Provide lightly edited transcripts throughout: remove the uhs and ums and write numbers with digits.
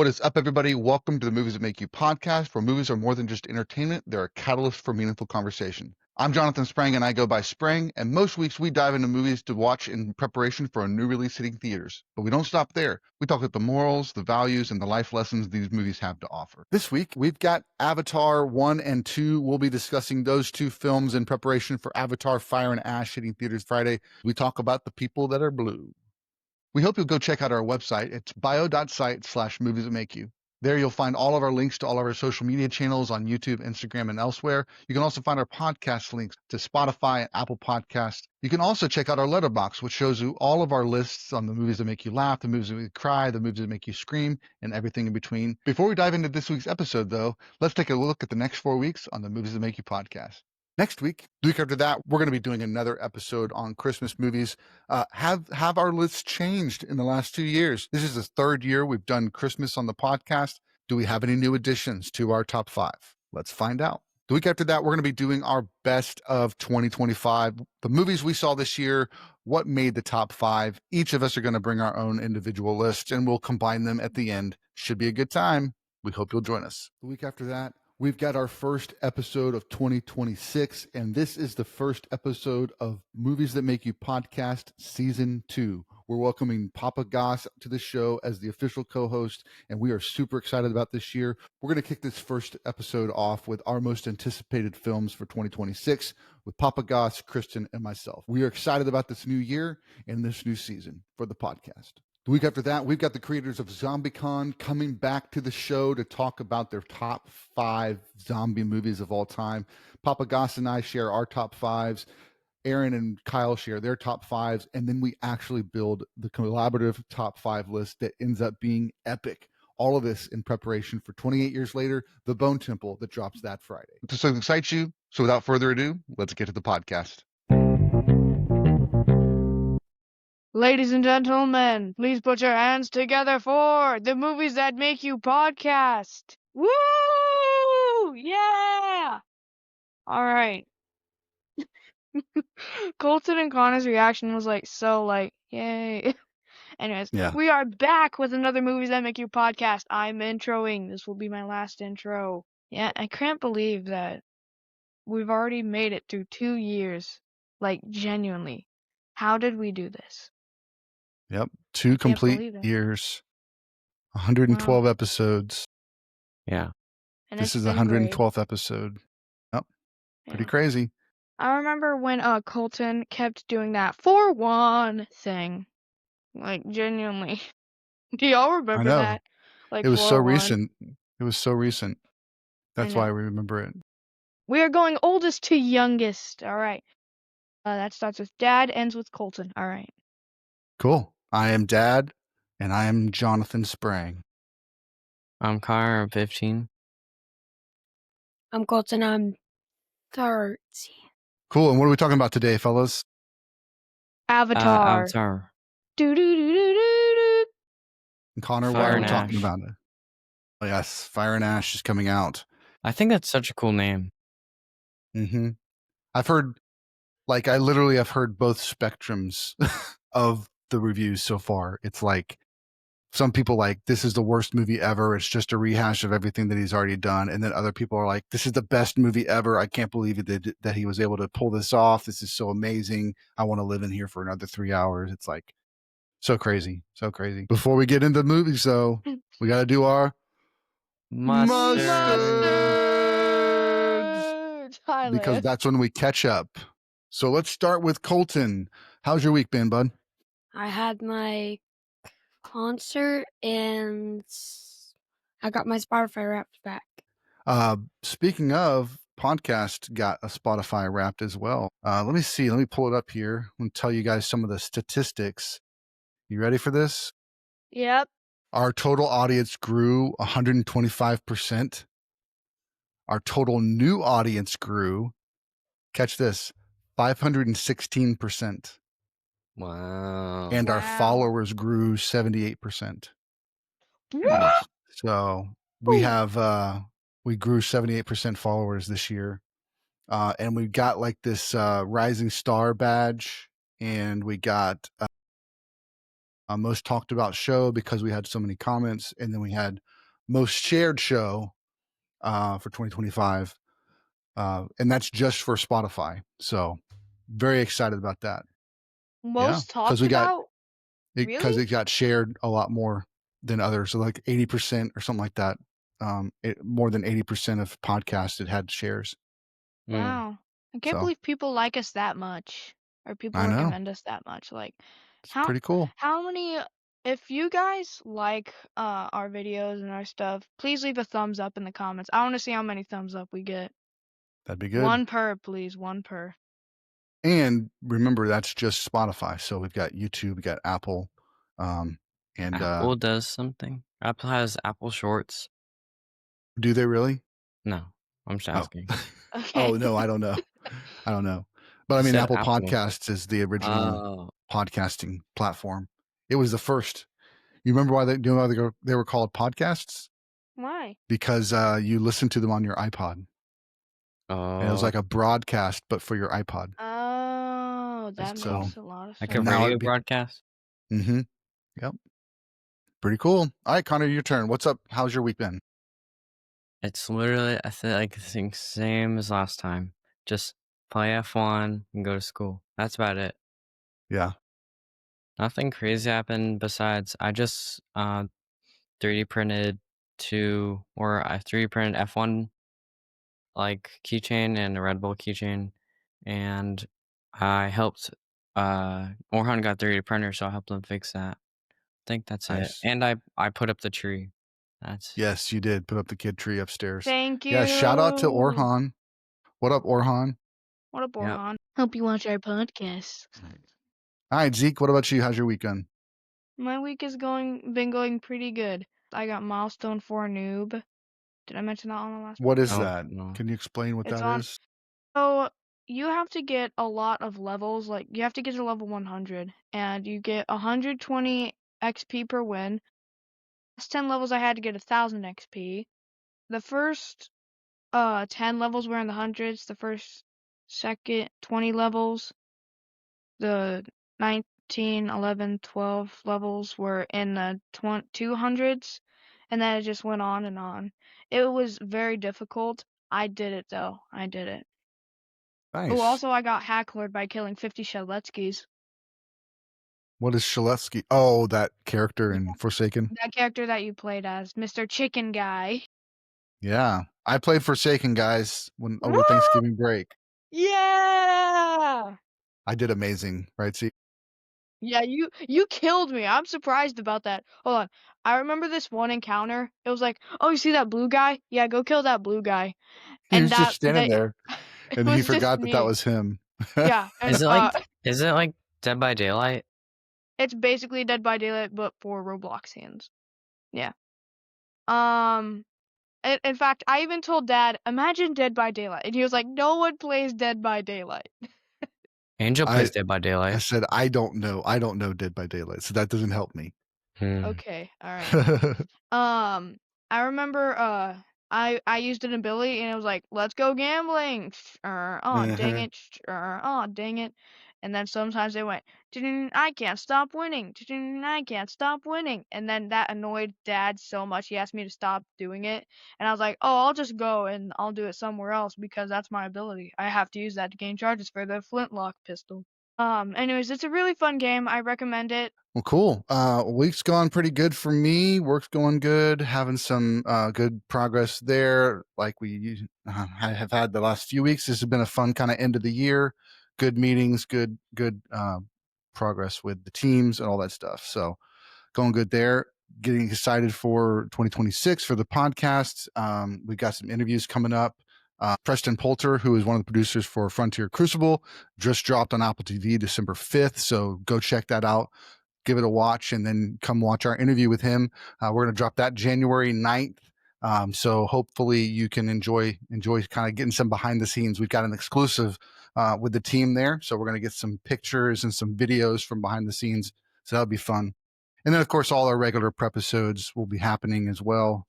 What is up, everybody? Welcome to the Movies That Make You podcast, where movies are more than just entertainment. They're a catalyst for meaningful conversation. I'm Jonathan Sprang, and I go by Sprang, and most weeks we dive into movies to watch in preparation for a new release hitting theaters. But we don't stop there. We talk about the morals, the values, and the life lessons these movies have to offer. This week, we've got Avatar 1 and 2. We'll be discussing those two films in preparation for Avatar Fire and Ash hitting theaters Friday. We talk about the people that are blue. We hope you'll go check out our website. It's bio.site/movies that make you. There you'll find all of our links to all of our social media channels on YouTube, Instagram, and elsewhere. You can also find our podcast links to Spotify and Apple Podcasts. You can also check out our letterbox, which shows you all of our lists on the movies that make you laugh, the movies that make you cry, the movies that make you scream, and everything in between. Before we dive into this week's episode, though, let's take a look at the next 4 weeks on the Movies That Make You podcast. Next week, the week after that, we're going to be doing another episode on Christmas movies. Have our lists changed in the last 2 years? This is the third year we've done Christmas on the podcast. Do we have any new additions to our top 5? Let's find out. The week after that, we're going to be doing our best of 2025. The movies we saw this year, what made the top 5. Each of us are going to bring our own individual list, and we'll combine them at the end. Should be a good time. We hope you'll join us. The week after that, we've got our first episode of 2026, and this is the first episode of Movies That Make You podcast Season 2. We're welcoming Papa Goss to the show as the official co-host, and we are super excited about this year. We're going to kick this first episode off with our most anticipated films for 2026 with Papa Goss, Kristen, and myself. We are excited about this new year and this new season for the podcast. The week after that, we've got the creators of ZombieCon coming back to the show to talk about their top 5 zombie movies of all time. Papa Goss and I share our top 5s. Aaron and Kyle share their top 5s. And then we actually build the collaborative top 5 list that ends up being epic. All of this in preparation for 28 years later, The Bone Temple that drops that Friday. So it excites you. So without further ado, let's get to the podcast. Ladies and gentlemen, please put your hands together for the Movies That Make You podcast. Woo! Yeah! All right. Colton and Connor's reaction was yay. Anyways, Yeah. We are back with another Movies That Make You podcast. I'm introing. This will be my last intro. Yeah, I can't believe that we've already made it through 2 years. Like, genuinely. How did we do this? Yep. 2 complete years, 112 episodes. Yeah. And this is the 112th episode. Yep. Pretty crazy. I remember when Colton kept doing that 4-1 thing. Like, genuinely. Do y'all remember that? Like, it was 4-1. so recent. It was so recent. That's why we remember it. We are going oldest to youngest. All right. That starts with Dad, ends with Colton. All right. Cool. I am Dad, and I am Jonathan Sprang. I'm Connor, I'm 15. I'm Colton, I'm 13. Cool. And what are we talking about today, fellas? Avatar. Avatar. Do-do-do-do-do-do. And Connor, what are we talking about? Oh, yes, Fire and Ash is coming out. I think that's such a cool name. Mm-hmm. I've heard, I literally have heard both spectrums of the reviews so far. It's like some people this is the worst movie ever. It's just a rehash of everything that he's already done. And then other people are like, this is the best movie ever. I can't believe that he was able to pull this off. This is so amazing. I want to live in here for another 3 hours. It's like so crazy. So crazy. Before we get into the movies, though, we got to do our mustards. Because that's when we catch up. So let's start with Colton. How's your week been, bud? I had my concert and I got my Spotify Wrapped back. Speaking of, podcast got a Spotify Wrapped as well. Let me see. Let me pull it up here and tell you guys some of the statistics. You ready for this? Yep. Our total audience grew 125%. Our total new audience grew, catch this, 516%. Wow. And our followers grew 78%. Yeah. So we have, we grew 78% followers this year. And we got this rising star badge, and we got most talked about show because we had so many comments, and then we had most shared show for 2025, and that's just for Spotify. So very excited about that. Most because talked about? because Really? it got shared a lot more than others, so like 80% or something like that. More than 80% of podcasts it had shares. Mm. Wow. I can't So believe people like us that much, or people I know recommend us that much. Like, it's how pretty cool. how many? If you guys like our videos and our stuff, please leave a thumbs up in the comments. I want to see how many thumbs up we get. That'd be good. One per, please. One per. And remember, that's just Spotify. So we've got YouTube, we got Apple, and Apple does something. Apple has Apple Shorts. do they really? No, I'm just Oh. asking. Okay. Oh no, I don't know. I don't know. But I You mean, said Apple Apple. Podcasts is the original Oh, podcasting platform. It was the first. You remember why they were called podcasts? Why? Because you listened to them on your iPod. And it was oh, like a broadcast, but for your iPod. Oh, that So- makes a lot of like sense. a now radio it'd be- broadcast. Mm-hmm. Yep. Pretty cool. All right, Connor, your turn. What's up? How's your week been? It's literally, I think same as last time. Just play F1 and go to school. That's about it. Yeah. Nothing crazy happened besides I just 3D printed I 3D printed F1 like keychain and a Red Bull keychain, and I helped Orhan got 3D printer, so I helped him fix that. I think that's Nice. it. And I put up the tree. That's Yes, you did put up the kid tree upstairs. Thank you. Yeah, shout out to Orhan. What up, Orhan? What up, Yep. Orhan? Hope you watch our podcast. All right, Zeke, what about you? How's your weekend? My week is been going pretty good. I got Milestone for a noob. Did I mention that on the last? What is Oh, that? no. Can you explain what It's that on- is? So you have to get a lot of levels. Like you have to get to level 100, and you get 120 XP per win. Last 10 levels, I had to get 1,000 XP. The first 10 levels were in the hundreds. The first, second 20 levels, the 19, 11, 12 levels were in the 200s, and then it just went on and on. It was very difficult. I did it though. I did it. Nice. Oh, also I got hacklered by killing 50 Shaletskis. What is Shaletsky? Oh, that character in Forsaken? That character that you played as, Mr. Chicken Guy. Yeah. I played Forsaken, guys, over Woo! Thanksgiving break. Yeah! I did amazing, right, Zeke? Yeah, you killed me. I'm surprised about that. Hold on. I remember this one encounter. It was like, oh, you see that blue guy? Yeah, go kill that blue guy. He And was just standing there, it and he was just forgot that me. was him. Yeah. And, Is it like Dead by Daylight? it's basically Dead by Daylight, but for Roblox hands. Yeah. In fact, I even told Dad, imagine Dead by Daylight, and he was like, no one plays Dead by Daylight. Angel plays Dead by I Daylight. said, I don't know. I don't know Dead by Daylight, so that doesn't help me. Okay, all right. I remember I used an ability and it was like, let's go gambling. Oh dang it. Oh dang it. And then sometimes they went, I can't stop winning. I can't stop winning. And then that annoyed Dad so much he asked me to stop doing it. And I was like, oh, I'll just go and I'll do it somewhere else because that's my ability. I have to use that to gain charges for the flintlock pistol. Anyways, it's a really fun game. I recommend it. Well, cool. Week's gone pretty good for me. Work's going good. Having some good progress there. Like we have had the last few weeks. This has been a fun kind of end of the year. Good meetings. Good progress with the teams and all that stuff. So going good there. Getting excited for 2026 for the podcast. We've got some interviews coming up. Preston Poulter, who is one of the producers for Frontier Crucible, just dropped on Apple TV December 5th. So go check that out. Give it a watch and then come watch our interview with him. We're going to drop that January 9th. So hopefully you can enjoy kind of getting some behind the scenes. We've got an exclusive with the team there. So we're going to get some pictures and some videos from behind the scenes. So that'll be fun. And then, of course, all our regular Prepisodes will be happening as well.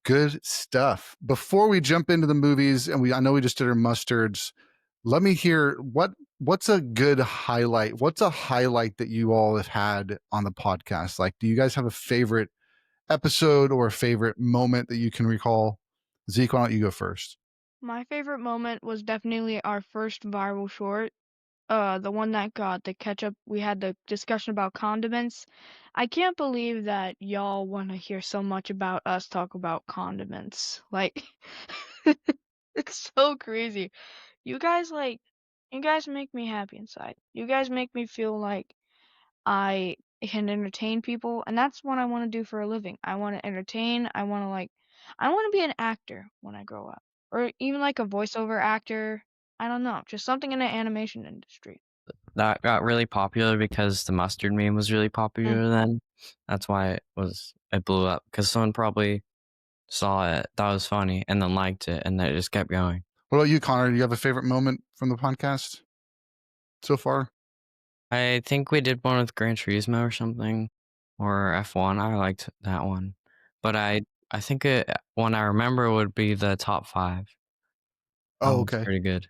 Good stuff. Before we jump into the movies, and I know we just did our mustards, let me hear what what's a good highlight? What's a highlight that you all have had on the podcast? Like, do you guys have a favorite episode or a favorite moment that you can recall? Zeke, why don't you go first? My favorite moment was definitely our first viral short. The one that got the ketchup. We had the discussion about condiments. I can't believe that y'all want to hear so much about us talk about condiments. Like, it's so crazy. You guys you guys make me happy inside. You guys make me feel like I can entertain people, and that's what I want to do for a living. I want to entertain. I want to be an actor when I grow up, or even like a voiceover actor. I don't know, just something in the animation industry. That got really popular because the mustard meme was really popular then. That's why it blew up, because someone probably saw it, thought it was funny, and then liked it, and then it just kept going. What about you, Connor? Do you have a favorite moment from the podcast so far? I think we did one with Gran Turismo or something, or F1. I liked that one, but I think one I remember would be the top 5. That Oh, one's okay. pretty good.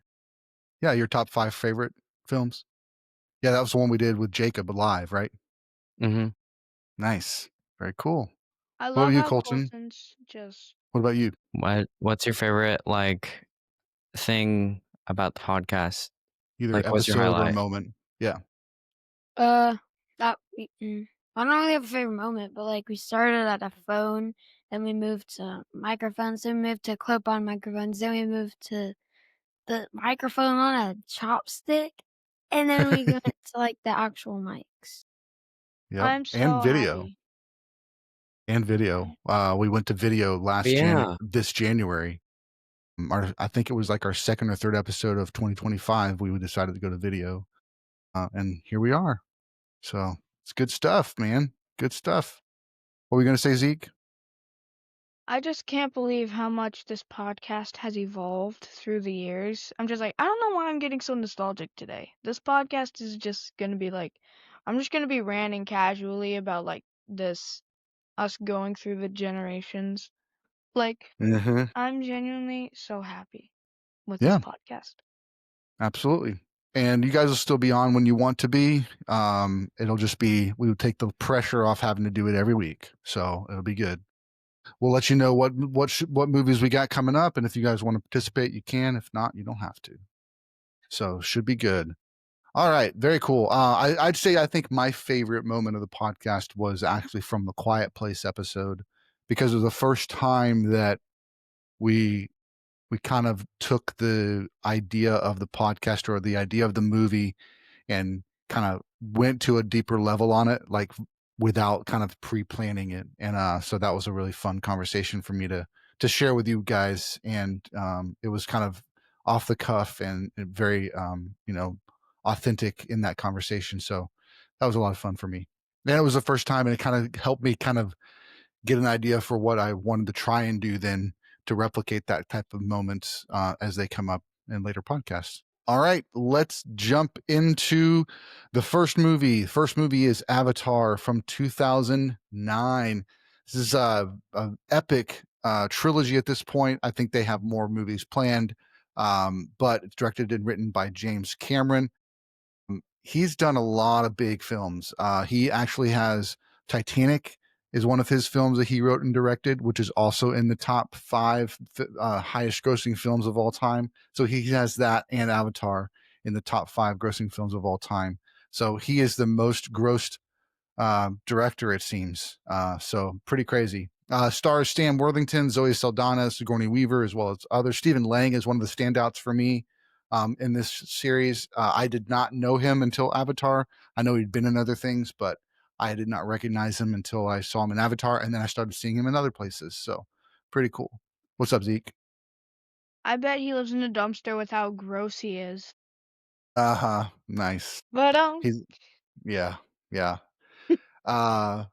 Yeah, your top 5 favorite films. Yeah, that was the one we did with Jacob live, right? Mm-hmm. Nice. Very cool. I What about love you, how Colton? Colton's just. What about you? What's your favorite thing about the podcast? Either What's your episode or highlight? moment. Yeah. That I don't really have a favorite moment, but we started at a phone, then we moved to microphones, then we moved to clip-on microphones, then we moved to the microphone on a chopstick, and then we went to the actual mics. Yep. I'm And so video. happy. And video. We went to video this January. I think it was like our second or third episode of 2025. We decided to go to video, and here we are. So it's good stuff, man. Good stuff. What were we gonna say, Zeke? I just can't believe how much this podcast has evolved through the years. I'm just like, I don't know why I'm getting so nostalgic today. This podcast is just gonna be I'm just gonna be ranting casually about us going through the generations. Mm-hmm. I'm genuinely so happy with this Yeah, podcast. absolutely. And you guys will still be on when you want to be. It'll just be, we would take the pressure off having to do it every week, so it'll be good. We'll let you know what movies we got coming up, and if you guys want to participate, you can. If not, you don't have to. So should be good. All right, very cool. I'd say I think my favorite moment of the podcast was actually from the Quiet Place episode, because it was the first time that we kind of took the idea of the podcast or the idea of the movie and kind of went to a deeper level on it, without kind of pre-planning it. And so that was a really fun conversation for me to share with you guys. And it was kind of off the cuff and very, authentic in that conversation. So that was a lot of fun for me. And it was the first time, and it kind of helped me kind of get an idea for what I wanted to try and do then to replicate that type of moments as they come up in later podcasts. All right, let's jump into the first movie. First movie is Avatar from 2009. This is an epic trilogy at this point. I think they have more movies planned, but it's directed and written by James Cameron. He's done a lot of big films. He actually has Titanic is one of his films that he wrote and directed, which is also in the top 5 highest grossing films of all time. So he has that and Avatar in the top 5 grossing films of all time. So he is the most grossed director, it seems. So pretty crazy. Stars Stan Worthington, Zoe Saldana, Sigourney Weaver, as well as others. Stephen Lang is one of the standouts for me in this series. I did not know him until Avatar. I know he'd been in other things, but I did not recognize him until I saw him in Avatar, and then I started seeing him in other places. So pretty cool. What's up, Zeke? I bet he lives in a dumpster with how gross he is. Uh-huh. Nice. But He's yeah, yeah. Uh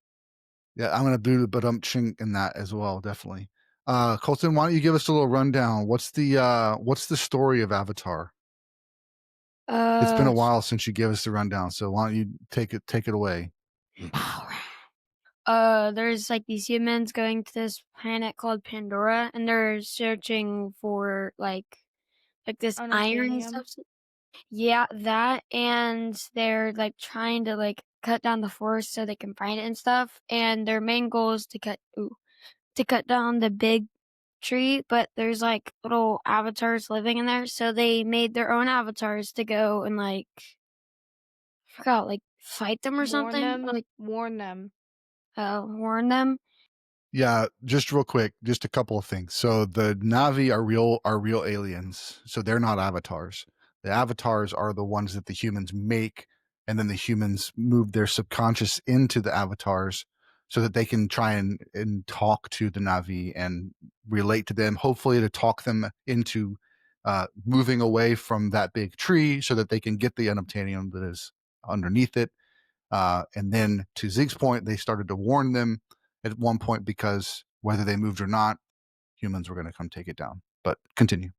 Yeah, I'm gonna do the chink in that as well, definitely. Colton, why don't you give us a little rundown? What's the story of Avatar? It's been a Uh, while since you gave us the rundown, so why don't you take it away? there's these humans going to this planet called Pandora, and they're searching for this iron unobtainium. substance. Yeah, that, and they're, like, trying to, like, cut down the forest so they can find it and stuff, and their main goal is to cut down the big tree, but there's, like, little avatars living in there, so they made their own avatars to go and, like, I forgot, like, fight them or something? Or, like, Warn them. warn them. Yeah, just real quick, just a couple of things. So the Navi are real aliens. So they're not avatars. The avatars are the ones that the humans make, and then the humans move their subconscious into the avatars so that they can try and talk to the Navi and relate to them, hopefully to talk them into moving away from that big tree so that they can get the unobtainium that is underneath it. And then to Zeke's point, they started to warn them at one point because whether they moved or not, humans were going to come take it down. But continue.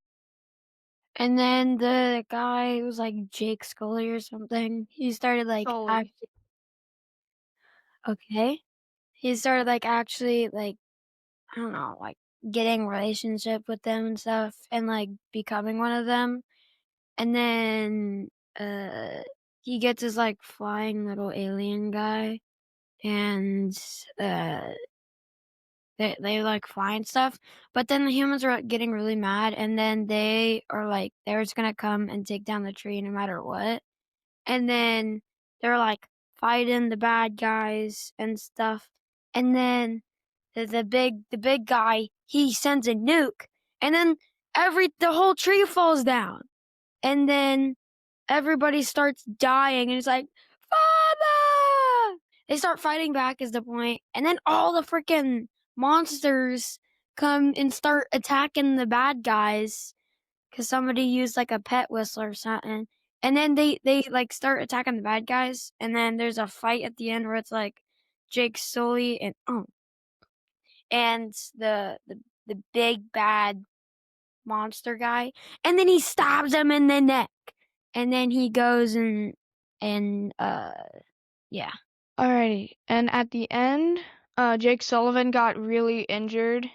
And then the guy who was, like, Jake Scully or something, he started, like, Sully. okay. He started, like, actually, like, I don't know, like, getting relationship with them and stuff and, like, becoming one of them. And then, he gets his, like, flying little alien guy, and, uh, they, like, fly and stuff, but then the humans are, like, getting really mad, and then they are, like, they're just gonna come and take down the tree no matter what. And then they're, like, fighting the bad guys and stuff, and then the big guy, he sends a nuke, and then the whole tree falls down, and then everybody starts dying, and it's like, "Father!" They start fighting back is the point, and then all the freaking monsters come and start attacking the bad guys, 'cause somebody used, like, a pet whistle or something, and then they, like, start attacking the bad guys, and then there's a fight at the end where it's, like, Jake Sully and the big bad monster guy, and then he stabs him in the neck, and then he goes and yeah. Alrighty, and at the end, Jake Sullivan got really injured,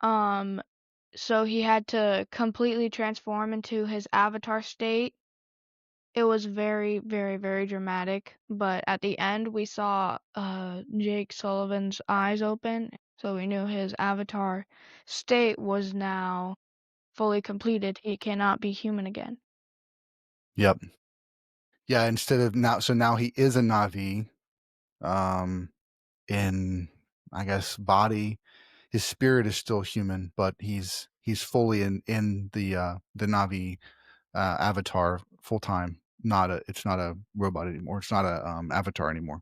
so he had to completely transform into his avatar state. It was very, very, very dramatic, but at the end we saw Jake Sullivan's eyes open, so we knew his avatar state was now fully completed. He cannot be human again. Yep. Yeah, instead of now, so now he is a Navi, in, I guess, body. His spirit is still human, but he's fully in the Navi avatar full time. It's not a robot anymore. It's not a avatar anymore.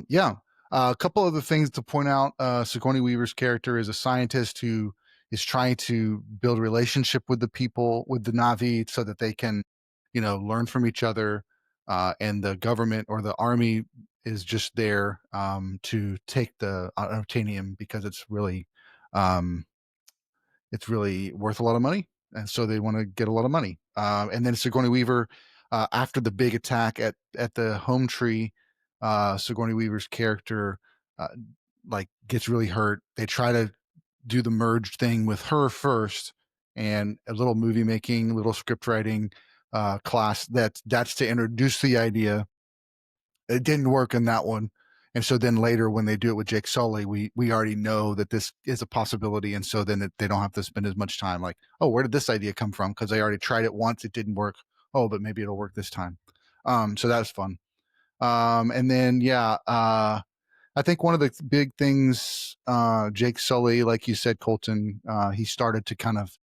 Yeah. A couple other things to point out. Sigourney Weaver's character is a scientist who is trying to build a relationship with the people, with the Navi, so that they can, learn from each other. And the government or the army is just there to take the unobtainium because it's really worth a lot of money, and so they want to get a lot of money. And then Sigourney Weaver, after the big attack at the home tree, Sigourney Weaver's character uh, like gets really hurt. They try to do the merge thing with her first, and a little movie making, little script writing class that's to introduce the idea. It didn't work in that one. And so then later when they do it with Jake Sully, we already know that this is a possibility. And so then they don't have to spend as much time like, oh, where did this idea come from? Because they already tried it once, it didn't work. Oh, but maybe it'll work this time. So that was fun. And then, yeah, I think one of the big things, Jake Sully, like you said, Colton, he started to kind of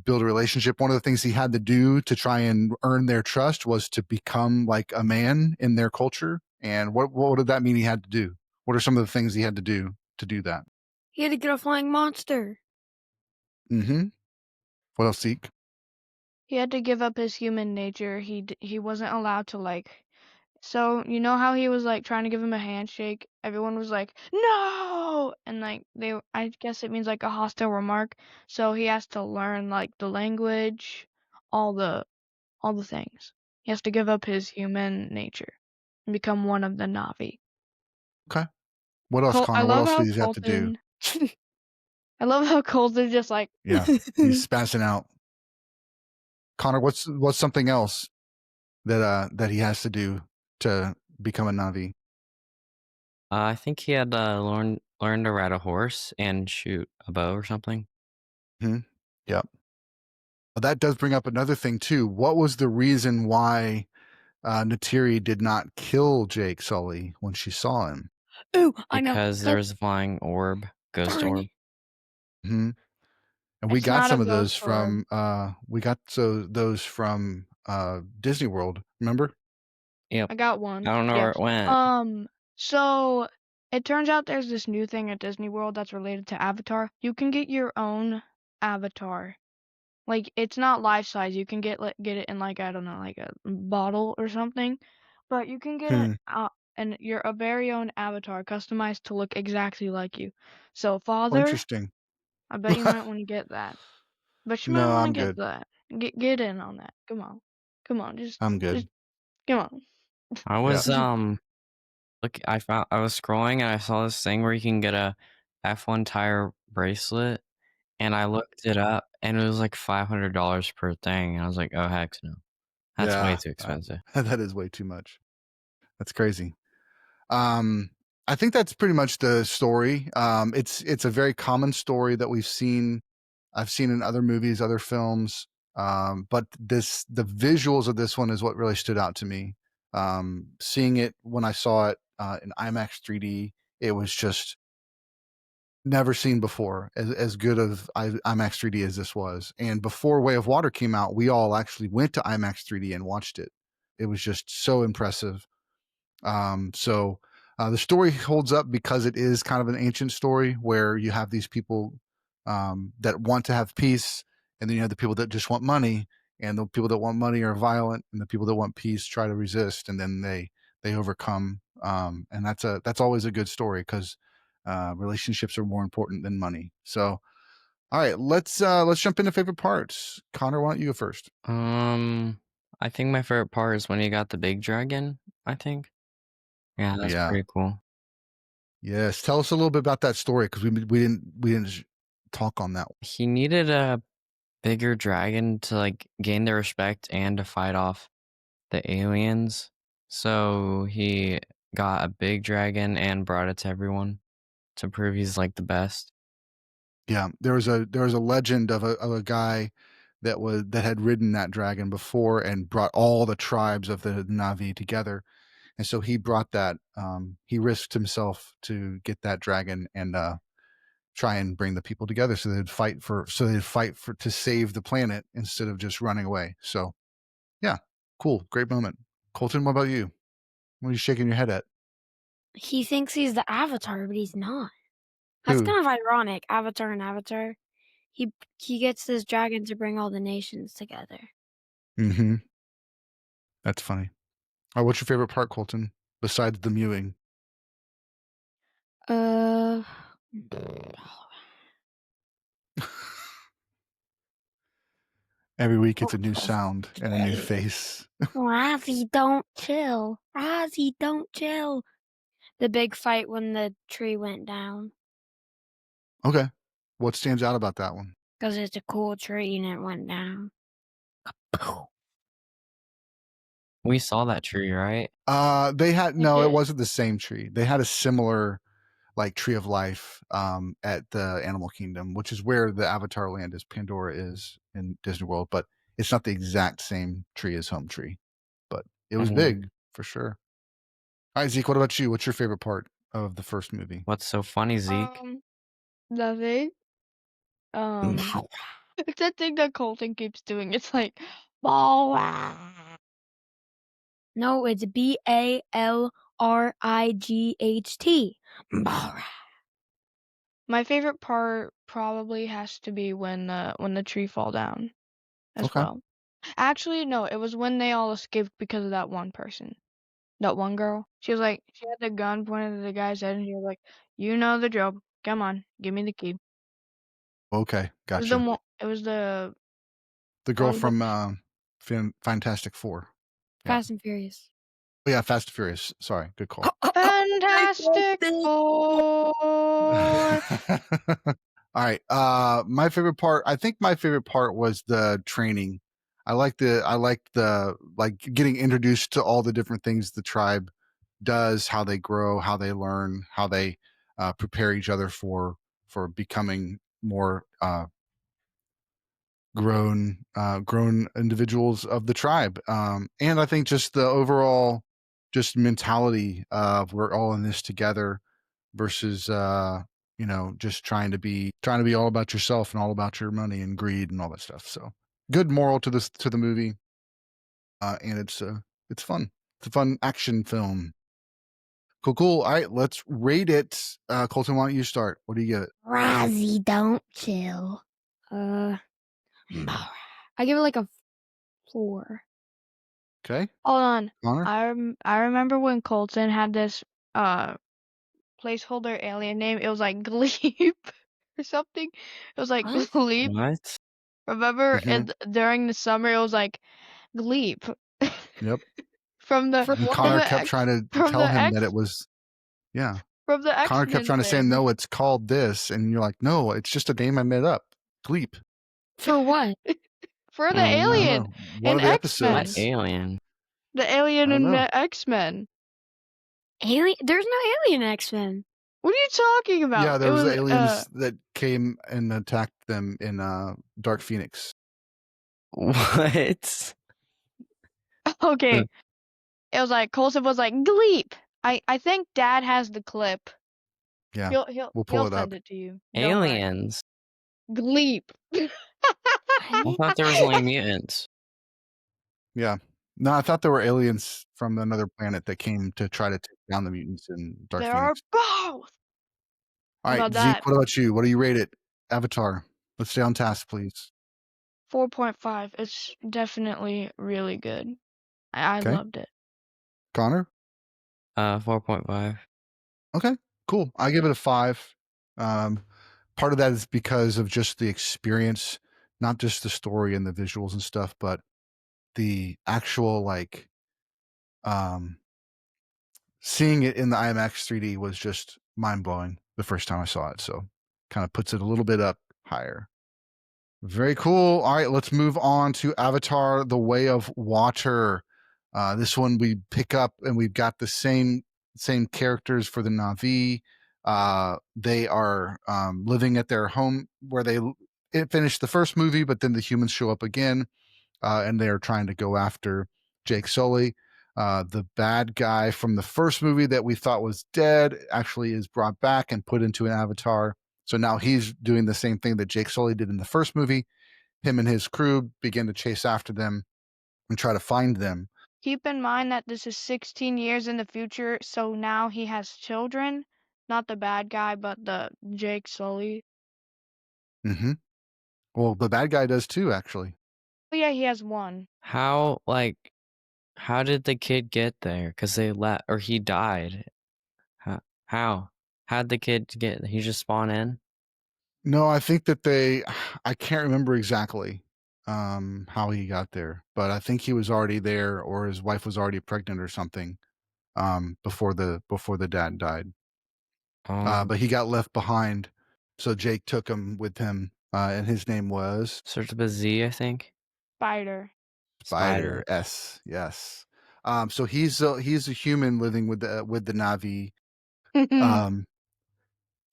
build a relationship. One of the things he had to do to try and earn their trust was to become like a man in their culture. And what did that mean he had to do? What are some of the things he had to do that? He had to get a flying monster. Mm-hmm. What else, Zeke? He had to give up his human nature. He wasn't allowed to So you know how he was trying to give him a handshake? Everyone was like, "No!" And I guess it means a hostile remark. So he has to learn the language, all the things. He has to give up his human nature and become one of the Navi. Okay. What else, I Connor? What love else how does he have to do? Colton. I love how Colton just Yeah, he's spazzing out. Connor, what's something else that he has to do to become a Navi? I think he had to learn to ride a horse and shoot a bow or something. Yep. Well, that does bring up another thing too. What was the reason why Neytiri did not kill Jake Sully when she saw him? Ooh, I know. Because there was a flying orb, ghost Darn orb. it. Hmm. And we It's got not a some of those ghost orb. from those from Disney World. Remember? Yep. I got one. I don't know where it went. So it turns out there's this new thing at Disney World that's related to Avatar. You can get your own avatar. Like, it's not life size. You can get it in, like, I don't know, like a bottle or something. But you can get your very own avatar customized to look exactly like you. So, Oh, father, interesting. I bet you might want to get that. But you might No, want to I'm get good. that. Get in on that. Come on, just I'm good. come on. I was look, I was scrolling and I saw this thing where you can get a F1 tire bracelet, and I looked it up and it was like $500 per thing. And I was like, oh heck no, that's way too expensive. That is way too much. That's crazy. I think that's pretty much the story. It's a very common story that I've seen in other movies, other films. But the visuals of this one is what really stood out to me. Seeing it when I saw it in IMAX 3D, it was just never seen before, as good of IMAX 3D as this was. And before Way of Water came out, we all actually went to IMAX 3D and watched it. It was just so impressive. So the story holds up because it is kind of an ancient story where you have these people that want to have peace, and then you have the people that just want money, and the people that want money are violent, and the people that want peace try to resist, and then they overcome. And that's always a good story because relationships are more important than money. So, all right, let's jump into favorite parts. Connor, why don't you go first? I think my favorite part is when you got the big dragon. I think, yeah, that's pretty cool. Yes, tell us a little bit about that story because we didn't talk on that one. He needed a bigger dragon to like gain their respect and to fight off the aliens. So he got a big dragon and brought it to everyone to prove he's like the best. Yeah, there was a legend of a guy that had ridden that dragon before and brought all the tribes of the Na'vi together, and so he brought that. He risked himself to get that dragon and try and bring the people together so they'd fight for to save the planet instead of just running away. So, yeah, cool, great moment. Colton, what about you? What are you shaking your head at? He thinks he's the Avatar, but he's not. That's kind of ironic. Avatar and Avatar. He gets this dragon to bring all the nations together. Mm-hmm. That's funny. All right, what's your favorite part, Colton, besides the mewing? Every week it's a new sound and a new face. Ozzy, don't chill. Ozzy, don't chill. The big fight when the tree went down. Okay. What stands out about that one? Because it's a cool tree and it went down. We saw that tree, right? It wasn't the same tree. They had a similar like tree of life at the Animal Kingdom, which is where the Avatar land is. Pandora is in Disney World, but it's not the exact same tree as Home Tree. But it was big for sure. All right, Zeke, what about you? What's your favorite part of the first movie? What's so funny, Zeke? Nothing. It's that thing that Colton keeps doing. It's like, ball. No, it's BALRIGHT. My favorite part probably has to be when the tree fall down as well. Actually, no, it was when they all escaped because of that one person. That one girl. She was like, she had the gun pointed at the guy's head and she was like, you know the job. Come on, give me the key. Okay, gotcha. It was the girl from Fantastic Four. Fast and Furious. Oh, yeah, Fast and Furious. Sorry, good call. Fantastic Four. All right. My favorite part, I think my favorite part was the training. I like getting introduced to all the different things the tribe does, how they grow, how they learn, how they prepare each other for becoming more grown individuals of the tribe. And I think just the overall just mentality of we're all in this together versus just trying to be all about yourself and all about your money and greed and all that stuff. So good moral to the movie. And it's fun. It's a fun action film. Cool. All right, let's rate it. Colton, why don't you start? What do you give it? Razzie, don't chill. I give it like a 4. Okay, Hold on. Connor. I remember when Colton had this placeholder alien name. It was like Gleep or something. It was like What? Gleep. What? Remember? Mhm. And during the summer, it was like Gleep. Yep. From the For And what? Connor the kept X trying to from tell the him that X it was, yeah. from the Connor kept X-Men trying to say, thing. no, it's called this. And you're like, no, it's just a name I made up. Gleep. For what? For the I don't I don't alien know. One in of the X-Men. What episodes. alien? The I alien don't in know. X-Men. Alien? There's no alien X-Men. What are you talking about? Yeah, there It was was aliens that came and attacked them in Dark Phoenix. What? okay. It was like Colson was like Gleep. I think Dad has the clip. Yeah, He'll we'll pull it send up. it to you. Don't worry. Aliens. Gleep. I thought there was only mutants. Yeah. No, I thought there were aliens from another planet that came to try to take down the mutants in Dark There are Phoenix. both. All right, About Zeke, that, what about you? What do you rate it? Avatar. Let's stay on task, please. 4.5. It's definitely really good. I Okay. loved it. Connor? 4.5. Okay, cool. I give it a 5. Part of that is because of just the experience, not just the story and the visuals and stuff, but the actual seeing it in the IMAX 3D was just mind blowing the first time I saw it. So kind of puts it a little bit up higher. Very cool. All right, let's move on to Avatar: The Way of Water. This one we pick up and we've got the same characters for the Na'vi. They are living at their home where it finished the first movie, but then the humans show up again, and they are trying to go after Jake Sully. The bad guy from the first movie that we thought was dead actually is brought back and put into an avatar. So now he's doing the same thing that Jake Sully did in the first movie. Him and his crew begin to chase after them and try to find them. Keep in mind that this is 16 years in the future, so now he has children. Not the bad guy, but the Jake Sully. Mm-hmm. Well, the bad guy does too, actually. Oh yeah, he has one. How did the kid get there? Because they let, or he died. How? How'd the kid get? He just spawn in? No, I think that I can't remember exactly how he got there, but I think he was already there, or his wife was already pregnant or something before the dad died. But he got left behind, so Jake took him with him, and his name was Starts with a Z, I think. Spider. Spider. S. Yes. So he's a human living with the Na'vi.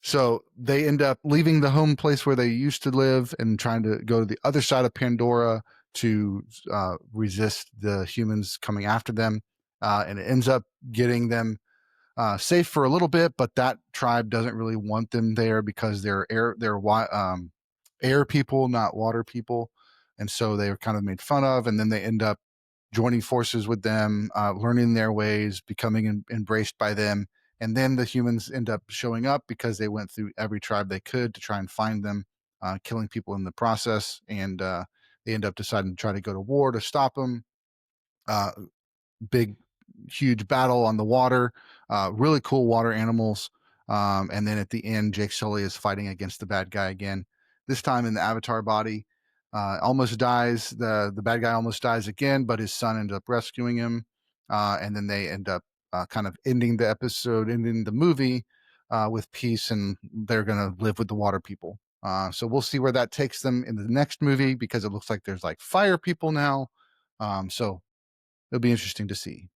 So they end up leaving the home place where they used to live and trying to go to the other side of Pandora to resist the humans coming after them. And it ends up getting them safe for a little bit, but that tribe doesn't really want them there because they're air people, not water people. And so they were kind of made fun of. And then they end up joining forces with them, learning their ways, becoming embraced by them. And then the humans end up showing up because they went through every tribe they could to try and find them, killing people in the process. And they end up deciding to try to go to war to stop them. Big, huge battle on the water, really cool water animals. And then at the end, Jake Sully is fighting against the bad guy again, this time in the Avatar body. Almost dies. The bad guy almost dies again, but his son ends up rescuing him. And then they end up kind of ending the movie with peace, and they're going to live with the water people. So we'll see where that takes them in the next movie, because it looks like there's like fire people now. So it'll be interesting to see.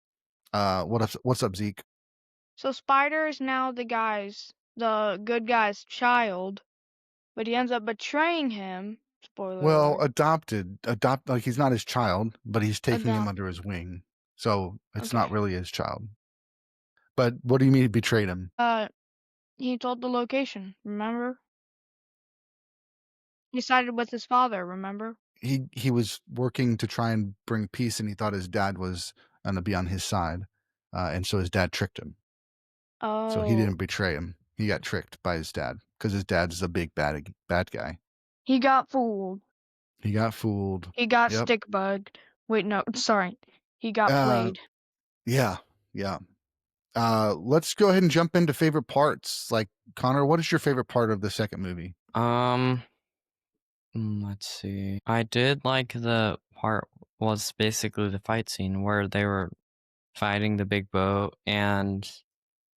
What's up, Zeke? So Spider is now the good guy's child, but he ends up betraying him. Spoiler Well, alert. adopt, like he's not his child, but he's taking him Adopt. under his wing. So it's Okay. not really his child. But what do you mean he betrayed him? He told the location, remember? He sided with his father, remember? He was working to try and bring peace, and he thought his dad was going to be on his side, and so his dad tricked him. So he didn't Oh. betray him. He got tricked by his dad, because his dad's a big bad guy. He got fooled. He got fooled. He got Yep. stick bugged. Wait, no, sorry. He got played. Yeah. Let's go ahead and jump into favorite parts. Like, Connor, what is your favorite part of the second movie? Let's see. I did like the part was basically the fight scene where they were fighting the big boat and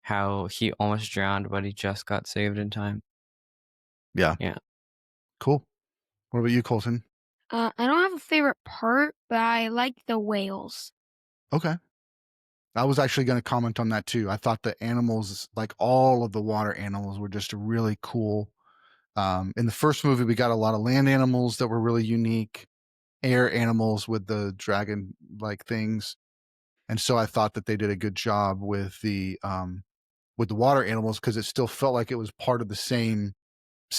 how he almost drowned, but he just got saved in time. Yeah. Cool. What about you, Colton? I don't have a favorite part, but I like the whales. Okay. I was actually going to comment on that too. I thought the animals, like all of the water animals, were just really cool. In the first movie, we got a lot of land animals that were really unique, air animals with the dragon-like things, and so I thought that they did a good job with the water animals, because it still felt like it was part of the same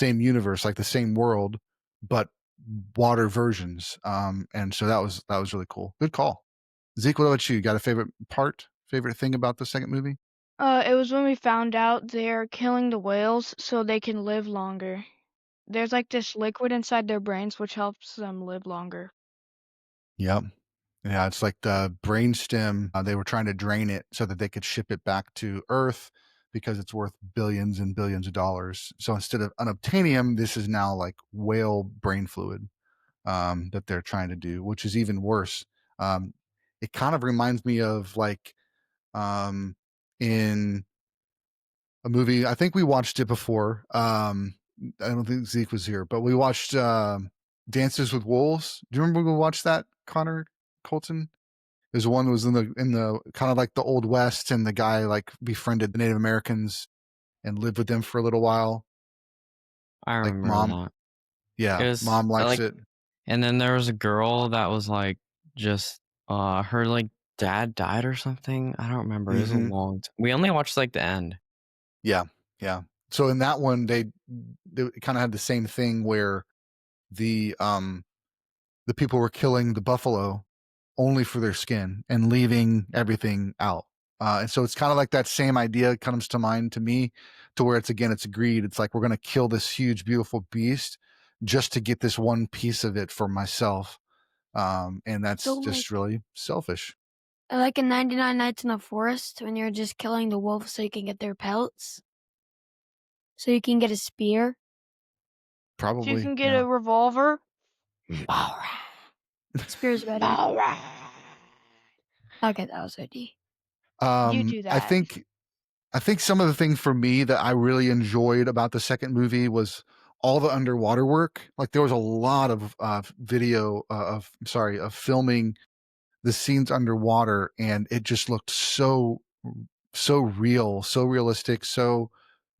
universe, like the same world, but water versions. And so that was really cool. Good call. Zeke, what about you? Got a favorite thing about the second movie? It was when we found out they're killing the whales so they can live longer. There's like this liquid inside their brains which helps them live longer. Yep. Yeah, it's like the brainstem. They were trying to drain it so that they could ship it back to Earth, because it's worth billions and billions of dollars. So instead of unobtainium, this is now like whale brain fluid that they're trying to do, which is even worse. It kind of reminds me of like in a movie. I think we watched it before. I don't think Zeke was here, but we watched Dances with Wolves. Do you remember we watched that, Connor, Colton? There's one that was in the kind of like the Old West, and the guy like befriended the Native Americans and lived with them for a little while. I Like remember mom, that. yeah, It was mom likes like, it. and then there was a girl that was like just her like dad died or something. I don't remember. It was a long time. We only watched like the end. Yeah. So in that one, they kind of had the same thing where the people were killing the buffalo only for their skin and leaving everything out. And so it's kind of like that same idea comes to mind to me, to where it's greed. It's like, we're going to kill this huge, beautiful beast just to get this one piece of it for myself. And that's So, just really selfish. I like in 99 Nights in the Forest when you're just killing the wolves so you can get their pelts. So you can get a spear. Probably. So you can get a revolver. Spear's better. Okay, that was OD. You do that. I think some of the thing for me that I really enjoyed about the second movie was all the underwater work. Like, there was a lot of of filming the scenes underwater, and it just looked so real, so realistic, so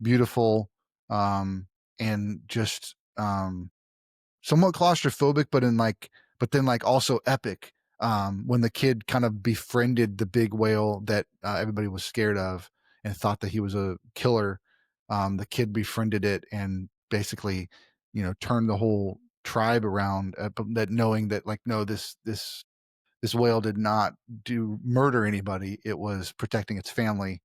beautiful, and just somewhat claustrophobic, but then like also epic. When the kid kind of befriended the big whale that everybody was scared of and thought that he was a killer, the kid befriended it and basically, turned the whole tribe around. That knowing that, like, no, this whale did not murder anybody; it was protecting its family.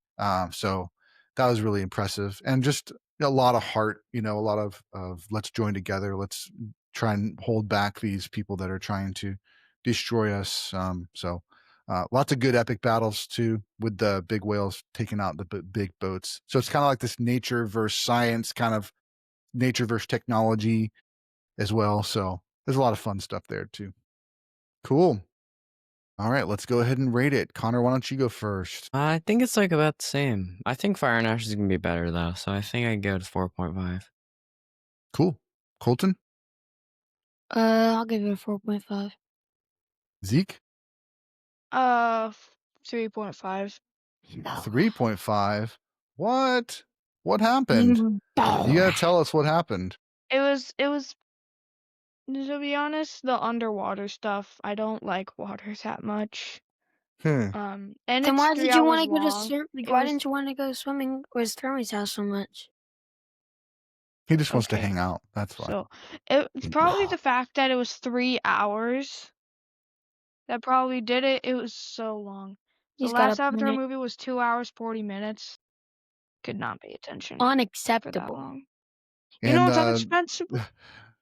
So that was really impressive, and just a lot of heart. A lot of let's join together. Let's try and hold back these people that are trying to destroy us. So lots of good epic battles too, with the big whales taking out the big boats. So it's kind of like this nature versus science, kind of nature versus technology as well. So there's a lot of fun stuff there too. Cool. All right, let's go ahead and rate it. Connor, why don't you go first? I think it's like about the same. I think Fire and Ash is gonna be better though, so I think I go to 4.5. Cool. Colton? I'll give it a 4.5. Zeke? 3.5. No. 3.5. What? What happened? You gotta tell us what happened. It was, to be honest, the underwater stuff. I don't like water that much. And Then it's why 3 did you hours want to go to long. why didn't you want to go swimming with Stormy's house so much? He just wants to Okay. hang out. That's why. So it's probably the fact that it was 3 hours that probably did it. It was so long. The He's got last a Avatar point. movie was 2 hours 40 minutes. Could not pay attention for that Unacceptable. long. You know And what's unacceptable?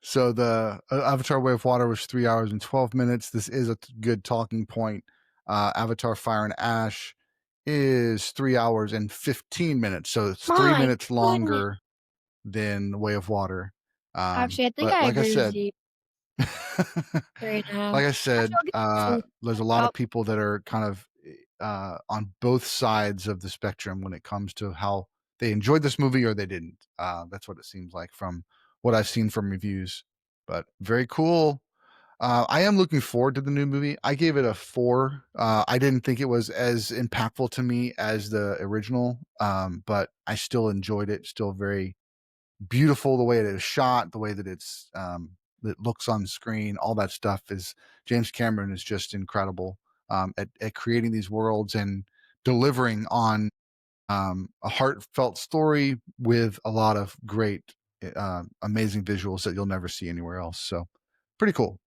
so the Avatar Way of Water was 3 hours and 12 minutes. This is a good talking point. Avatar Fire and Ash is 3 hours and 15 minutes. So it's 3 My minutes goodness. longer than Way of Water. Actually, I think but I like I agree said, with you. 3.5. like I said, Actually, I'll give it there's a lot of people that are kind of on both sides of the spectrum when it comes to how they enjoyed this movie or they didn't. That's what it seems like from what I've seen from reviews. But very cool. I am looking forward to the new movie. I gave it a 4. I didn't think it was as impactful to me as the original, but I still enjoyed it. Still very beautiful the way it is shot, the way that it looks on screen. All that stuff is James Cameron is just incredible at creating these worlds and delivering on a heartfelt story with a lot of great, amazing visuals that you'll never see anywhere else. So pretty cool.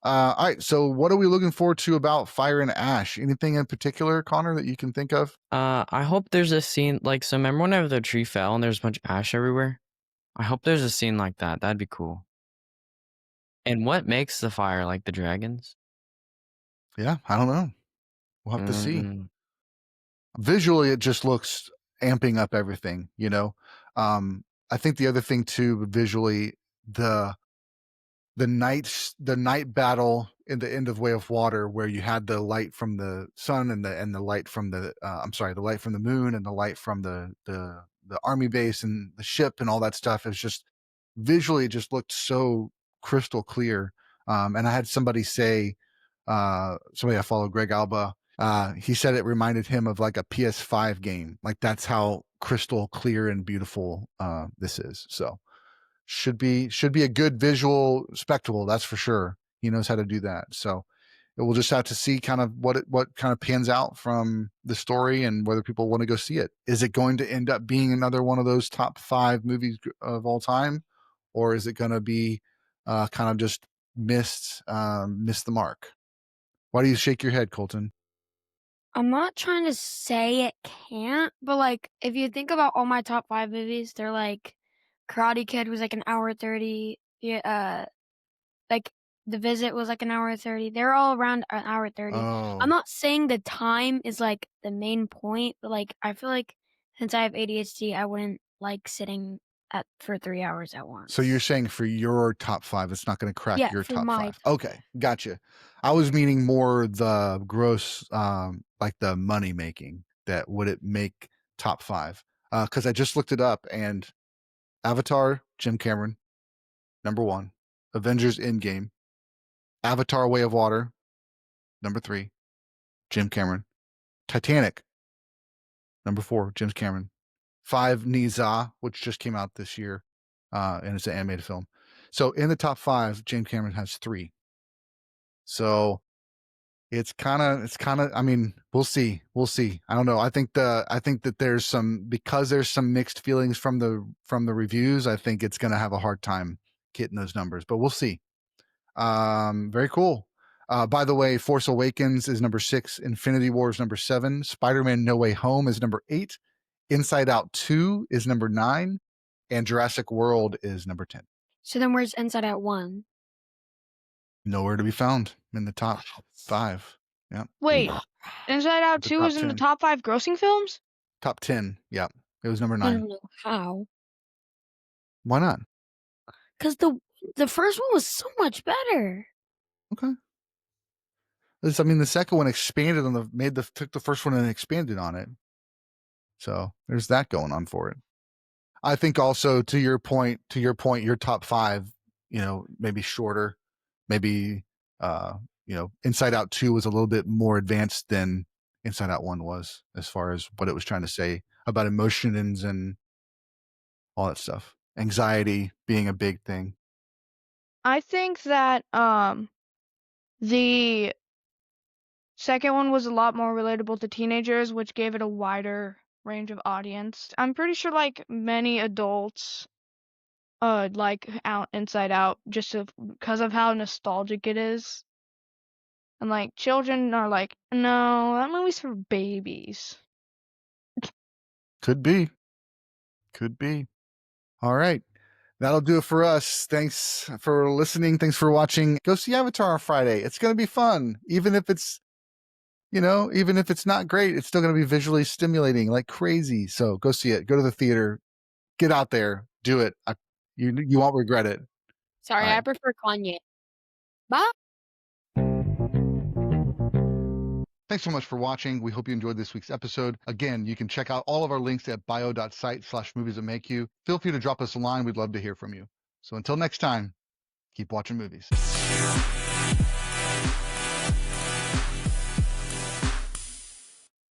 All right. So what are we looking forward to about Fire and Ash? Anything in particular, Connor, that you can think of? I hope there's a scene like, so remember whenever the tree fell and there's a bunch of ash everywhere? I hope there's a scene like that. That'd be cool. And what makes the fire, like the dragons? Yeah, I don't know. We'll have to see. Mm, Visually, it just looks amping up everything, you know. I think the other thing too, visually, the night battle in the end of Way of Water, where you had the light from the sun and the light from the the light from the moon and the light from the army base and the ship and all that stuff, is just visually, it just looked so crystal clear. And I had somebody say, somebody I follow, Greg Alba, he said it reminded him of like a PS5 game. Like that's how crystal clear and beautiful this is. So should be a good visual spectacle, that's for sure. He knows how to do that. So we'll just have to see kind of what kind of pans out from the story and whether people want to go see it. Is it going to end up being another one of those top 5 movies of all time, or is it going to be kind of just miss the mark? Why do you shake your head, Colton? I'm not trying to say it can't, but like if you think about all my top 5 movies, they're like Karate Kid was like an hour 30. Yeah, like The Visit was like an hour 30. They're all around an hour 30. Oh, I'm not saying the time is like the main point, but like I feel like since I have ADHD, I wouldn't like sitting for 3 hours at once. so you're saying for your top 5, it's not going to crack your for top my 5. Okay, gotcha. I was meaning more the gross, like the money making, that would it make top 5? Because I just looked it up, and Avatar, Jim Cameron, number 1. Avengers Endgame. Avatar Way of Water, number 3. Jim Cameron. Titanic, number 4. James Cameron. 5, Niza, which just came out this year, and it's an animated film. So in the top 5, James Cameron has 3. So it's kind of, I mean, we'll see. I don't know. I think that there's some, because there's some mixed feelings from the reviews, I think it's going to have a hard time getting those numbers, but we'll see. Very cool. By the way, Force Awakens is number 6, Infinity War is number 7, Spider-Man No Way Home is number 8, Inside Out 2 is number 9, and Jurassic World is number 10. So then where's Inside Out 1? Nowhere to be found in the top 5. Yeah. Wait, Inside Out The 2 top was in the 10. top 5 grossing films? Top 10. Yeah. It was number I 9. don't know how. Why not? Because the first one was so much better. Okay. I mean, the second one expanded on took the first one and expanded on it. So there's that going on for it. I think also to your point, your top 5, maybe shorter, maybe, Inside Out 2 was a little bit more advanced than Inside Out 1 was, as far as what it was trying to say about emotions and all that stuff. Anxiety being a big thing. I think that the second one was a lot more relatable to teenagers, which gave it a wider range of audience. I'm pretty sure like many adults like Inside Out just because of how nostalgic it is. And like children are like, no, that movie's for babies. Could be. All right. That'll do it for us. Thanks for listening. Thanks for watching. Go see Avatar on Friday. It's going to be fun. Even if it's not great, it's still going to be visually stimulating like crazy. So go see it. Go to the theater. Get out there. Do it. You won't regret it. Sorry, All I right. prefer Kanye. Bye. Thanks so much for watching. We hope you enjoyed this week's episode. Again, you can check out all of our links at bio.site/moviesthatmakeyou. Feel free to drop us a line. We'd love to hear from you. So until next time, keep watching movies.